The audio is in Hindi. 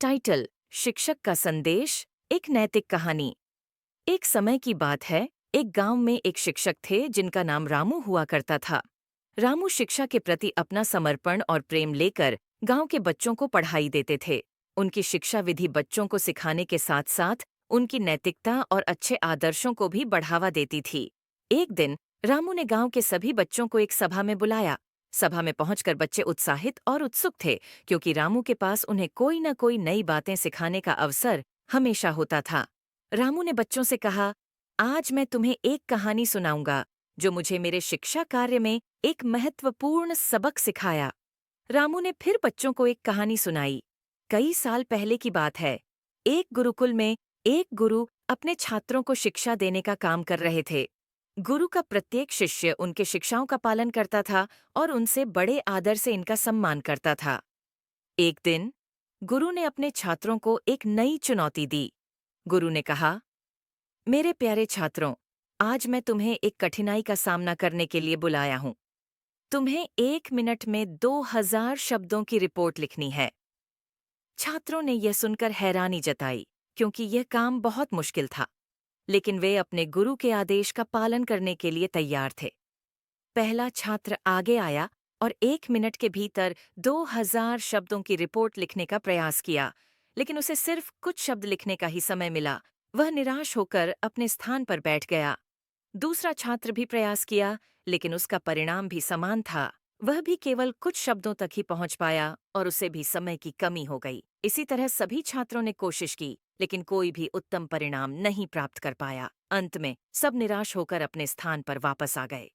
टाइटल: शिक्षक का संदेश, एक नैतिक कहानी। एक समय की बात है, एक गांव में एक शिक्षक थे जिनका नाम रामू हुआ करता था। रामू शिक्षा के प्रति अपना समर्पण और प्रेम लेकर गांव के बच्चों को पढ़ाई देते थे। उनकी शिक्षा विधि बच्चों को सिखाने के साथ साथ उनकी नैतिकता और अच्छे आदर्शों को भी बढ़ावा देती थी। एक दिन रामू ने गांव के सभी बच्चों को एक सभा में बुलाया। सभा में पहुंचकर बच्चे उत्साहित और उत्सुक थे, क्योंकि रामू के पास उन्हें कोई न कोई नई बातें सिखाने का अवसर हमेशा होता था। रामू ने बच्चों से कहा, आज मैं तुम्हें एक कहानी सुनाऊंगा जो मुझे मेरे शिक्षा कार्य में एक महत्वपूर्ण सबक सिखाया। रामू ने फिर बच्चों को एक कहानी सुनाई। कई साल पहले की बात है। एक गुरुकुल में एक गुरु अपने छात्रों को शिक्षा देने का काम कर रहे थे। गुरु का प्रत्येक शिष्य उनके शिक्षाओं का पालन करता था और उनसे बड़े आदर से इनका सम्मान करता था। एक दिन गुरु ने अपने छात्रों को एक नई चुनौती दी। गुरु ने कहा, मेरे प्यारे छात्रों, आज मैं तुम्हें एक कठिनाई का सामना करने के लिए बुलाया हूं। तुम्हें 1 मिनट में 2000 शब्दों की रिपोर्ट लिखनी है। छात्रों ने यह सुनकर हैरानी जताई, क्योंकि यह काम बहुत मुश्किल था, लेकिन वे अपने गुरु के आदेश का पालन करने के लिए तैयार थे। पहला छात्र आगे आया और 1 मिनट के भीतर 2000 शब्दों की रिपोर्ट लिखने का प्रयास किया, लेकिन उसे सिर्फ कुछ शब्द लिखने का ही समय मिला। वह निराश होकर अपने स्थान पर बैठ गया। दूसरा छात्र भी प्रयास किया, लेकिन उसका परिणाम भी समान था। वह भी केवल कुछ शब्दों तक ही पहुंच पाया और उसे भी समय की कमी हो गई। इसी तरह सभी छात्रों ने कोशिश की, लेकिन कोई भी उत्तम परिणाम नहीं प्राप्त कर पाया। अंत में सब निराश होकर अपने स्थान पर वापस आ गए।